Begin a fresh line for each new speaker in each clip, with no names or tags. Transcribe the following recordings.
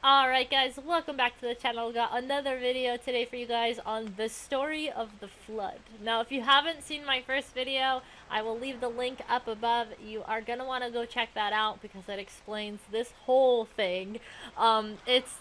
Alright guys, welcome back to the channel. We got another video today for you guys on the story of the flood. Now if you haven't seen my first video, I will leave the link up above. You are going to want to go check that out because it explains this whole thing. It's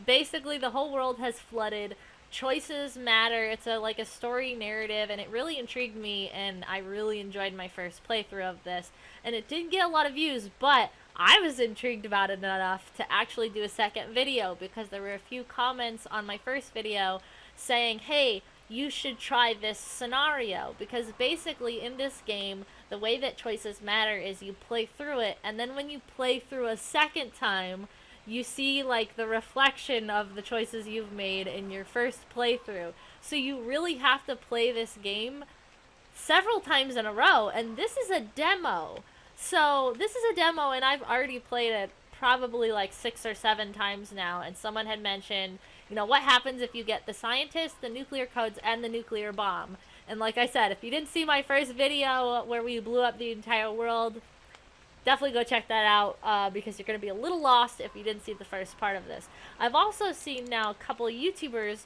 basically the whole world has flooded. Choices matter. It's like a story narrative, and it really intrigued me, and I really enjoyed my first playthrough of this. And it didn't get a lot of views, but I was intrigued about it enough to actually do a second video because there were a few comments on my first video saying, hey, you should try this scenario, because basically in this game the way that choices matter is you play through it, and then when you play through a second time you see like the reflection of the choices you've made in your first playthrough. So you really have to play this game several times in a row, and this is a demo. So this is a demo, and I've already played it probably like 6 or 7 times now, and someone had mentioned, you know, what happens if you get the scientist, the nuclear codes, and the nuclear bomb. And like I said, if you didn't see my first video where we blew up the entire world, definitely go check that out because you're going to be a little lost if you didn't see the first part of this. I've also seen now a couple of YouTubers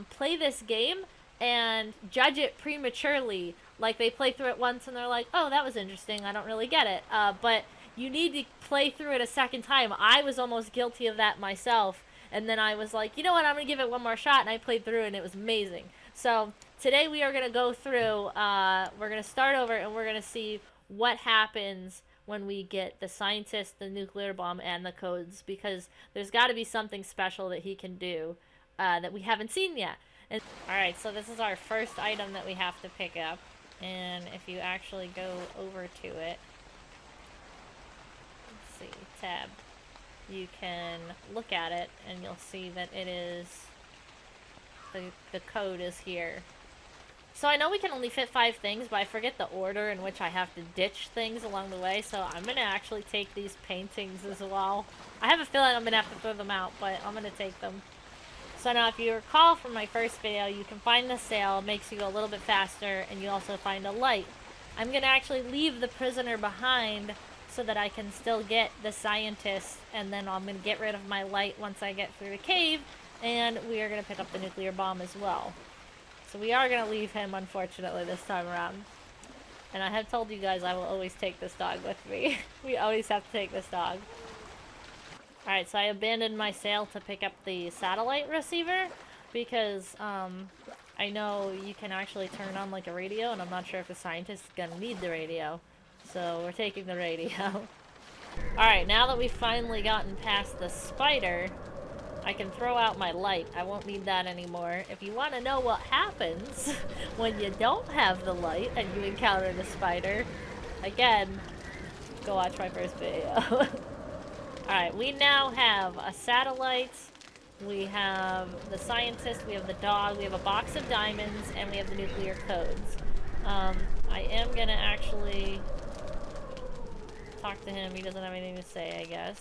play this game and judge it prematurely. Like they play through it once and they're like, oh, that was interesting, I don't really get it. But you need to play through it a second time. I was almost guilty of that myself. And then I was like, you know what, I'm going to give it one more shot. And I played through it and it was amazing. So today we are going to go through, we're going to start over and we're going to see what happens when we get the scientist, the nuclear bomb, and the codes. Because there's got to be something special that he can do that we haven't seen yet. Alright, so this is our first item that we have to pick up. And if you actually go over to it, let's see, tab, you can look at it and you'll see that it is, the code is here. So I know we can only fit 5 things, but I forget the order in which I have to ditch things along the way, so I'm going to actually take these paintings as well. I have a feeling I'm going to have to throw them out, but I'm going to take them. So now if you recall from my first video, you can find the sail, makes you go a little bit faster, and you also find a light. I'm going to actually leave the prisoner behind so that I can still get the scientist, and then I'm going to get rid of my light once I get through the cave, and we are going to pick up the nuclear bomb as well. So we are going to leave him, unfortunately, this time around. And I have told you guys I will always take this dog with me. We always have to take this dog. Alright, so I abandoned my sail to pick up the satellite receiver because I know you can actually turn on like a radio, and I'm not sure if the scientist is going to need the radio. So we're taking the radio. Alright, now that we've finally gotten past the spider, I can throw out my light. I won't need that anymore. If you want to know what happens when you don't have the light and you encounter the spider, again, go watch my first video. Alright, we now have a satellite, we have the scientist, we have the dog, we have a box of diamonds, and we have the nuclear codes. I am gonna actually talk to him. He doesn't have anything to say, I guess.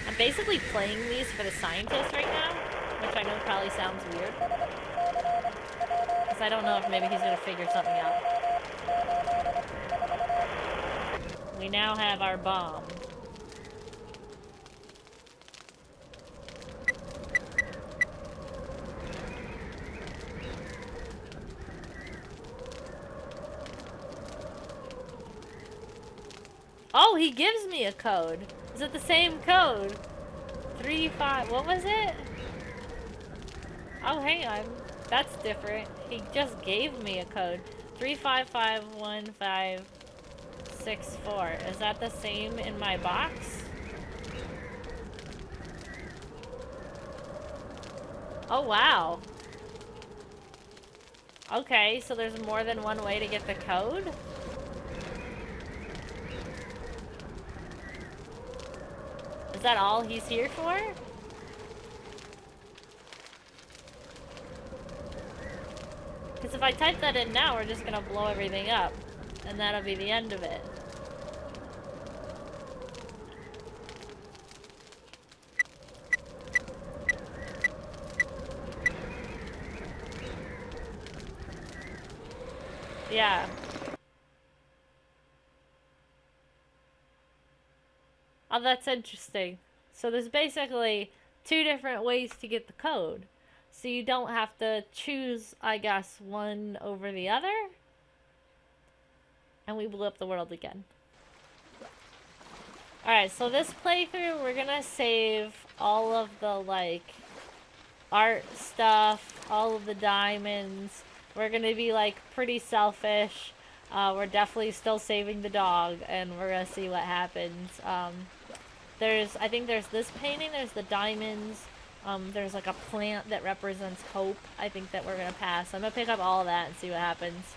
I'm basically playing these for the scientist right now, which I know probably sounds weird. Because I don't know if maybe he's gonna figure something out. We now have our bomb. Oh, he gives me a code. Is it the same code? 35, what was it? Oh, hang on. That's different. He just gave me a code. 3551564. Is that the same in my box? Oh, wow. Okay, so there's more than one way to get the code? Is that all he's here for? Because if I type that in now, we're just gonna blow everything up. And that'll be the end of it. Yeah. Oh, that's interesting. So there's basically 2 different ways to get the code. So you don't have to choose, I guess, one over the other. And we blew up the world again. Alright, so this playthrough, we're gonna save all of the, like, art stuff, all of the diamonds. We're gonna be, like, pretty selfish. We're definitely still saving the dog, and we're gonna see what happens. I think there's this painting, there's the diamonds, there's like a plant that represents hope. I think that we're gonna pass. I'm gonna pick up all of that and see what happens.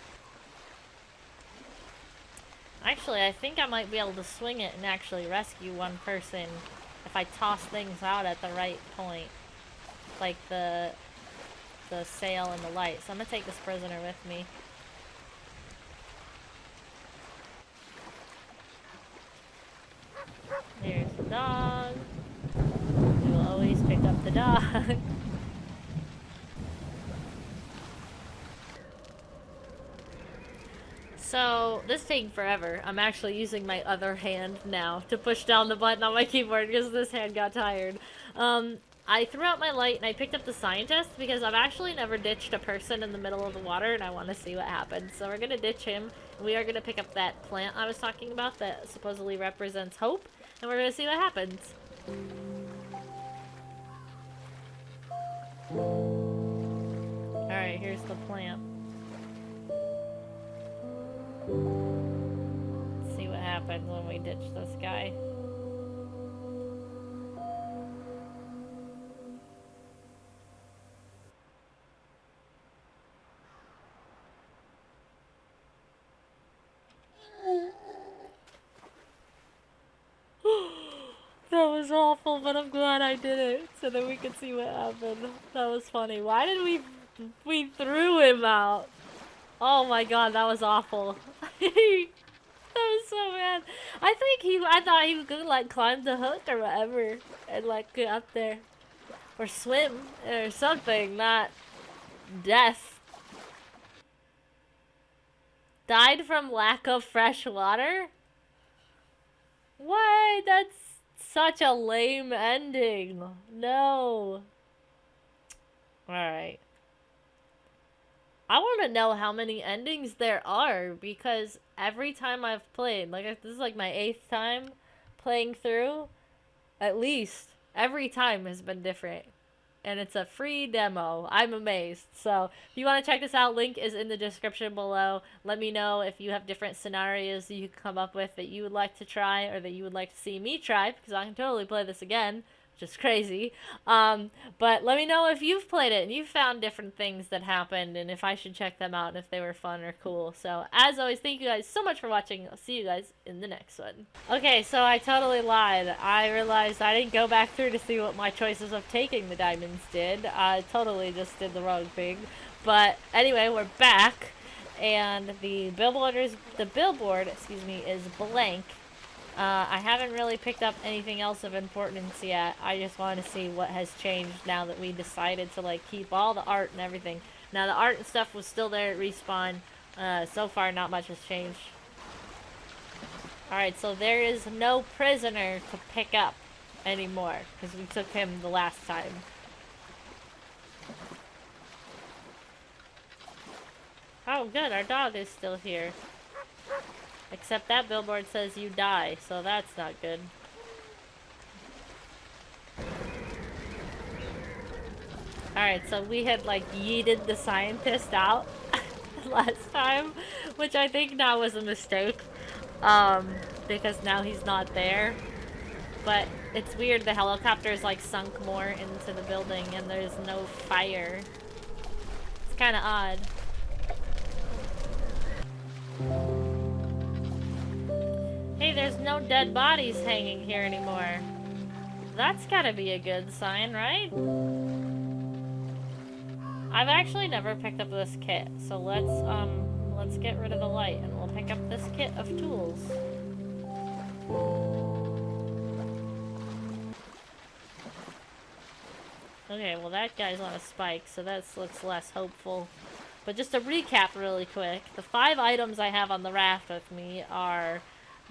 Actually, I think I might be able to swing it and actually rescue one person if I toss things out at the right point. Like the sail and the light. So I'm gonna take this prisoner with me. There's the dog. We will always pick up the dog. So, this is taking forever. I'm actually using my other hand now to push down the button on my keyboard because this hand got tired. I threw out my light and I picked up the scientist because I've actually never ditched a person in the middle of the water and I want to see what happens. So we're going to ditch him. We are going to pick up that plant I was talking about that supposedly represents hope. And we're going to see what happens. Alright, here's the plant. Let's see what happens when we ditch this guy. That was awful, but I'm glad I did it so that we could see what happened. That was funny. Why did we threw him out? Oh my god, that was awful. That was so bad. I thought he could like climb the hook or whatever and like get up there. Or swim or something, not death. Died from lack of fresh water? What? That's such a lame ending. No. Alright. I want to know how many endings there are, because every time I've played, like, this is like my 8th time playing through, at least, every time has been different. And it's a free demo. I'm amazed. So, if you want to check this out, link is in the description below. Let me know if you have different scenarios that you can come up with that you would like to try, or that you would like to see me try, because I can totally play this again. Just crazy. But let me know if you've played it and you've found different things that happened and if I should check them out and if they were fun or cool. So, as always, thank you guys so much for watching. I'll see you guys in the next one. Okay, so I totally lied. I realized I didn't go back through to see what my choices of taking the diamonds did. I totally just did the wrong thing. But anyway, we're back and the billboard, is blank. I haven't really picked up anything else of importance yet. I just want to see what has changed now that we decided to like keep all the art and everything. Now the art and stuff was still there at respawn. So far not much has changed. Alright, so there is no prisoner to pick up anymore because we took him the last time. Oh good, our dog is still here. Except that billboard says you die, so that's not good. Alright, so we had like yeeted the scientist out last time, which I think now was a mistake. Because now he's not there. But it's weird, the helicopter's like sunk more into the building and there's no fire. It's kinda odd. Hey, there's no dead bodies hanging here anymore. That's gotta be a good sign, right? I've actually never picked up this kit, so let's get rid of the light and we'll pick up this kit of tools. Okay, well that guy's on a spike, so that looks less hopeful. But just to recap really quick, the 5 items I have on the raft with me are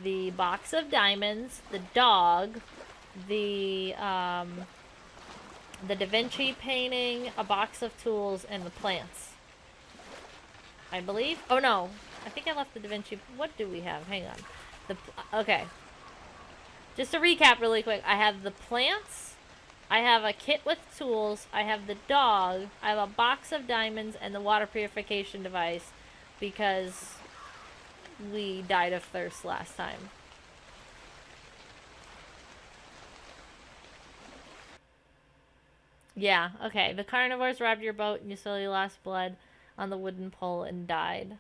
the box of diamonds, the dog, the Da Vinci painting, a box of tools, and the plants. I believe. Oh no, I think I left the Da Vinci. What do we have? Hang on. Okay. Just to recap really quick, I have the plants, I have a kit with tools, I have the dog, I have a box of diamonds, and the water purification device because we died of thirst last time. Yeah, okay. The carnivores robbed your boat and you slowly lost blood on the wooden pole and died.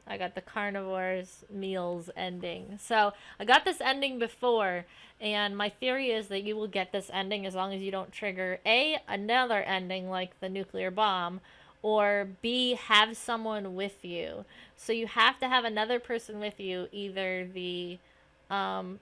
I got the carnivores meals ending. So I got this ending before, and my theory is that you will get this ending as long as you don't trigger A, another ending like the nuclear bomb, or B, have someone with you. So you have to have another person with you, um,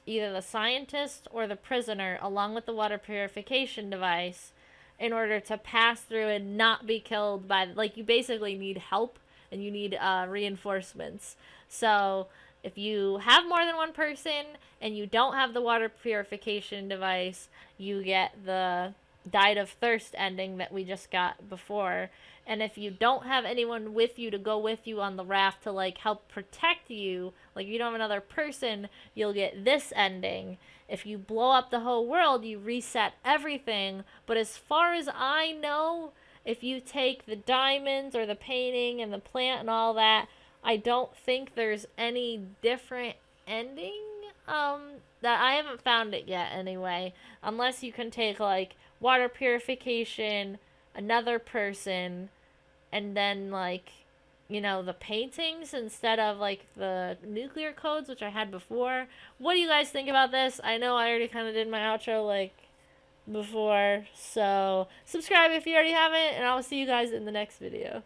either the scientist or the prisoner, along with the water purification device, in order to pass through and not be killed by, like, you basically need help and you need reinforcements. So if you have more than one person and you don't have the water purification device, you get the died of thirst ending that we just got before. And if you don't have anyone with you to go with you on the raft to like help protect you, like you don't have another person, you'll get this ending. If you blow up the whole world, you reset everything. But as far as I know, if you take the diamonds or the painting and the plant and all that, I don't think there's any different ending. That I haven't found it yet anyway. Unless you can take like water purification, another person, and then like, you know, the paintings instead of like the nuclear codes, which I had before. What do you guys think about this? I know I already kind of did my outro like before, so subscribe if you already haven't, and I'll see you guys in the next video.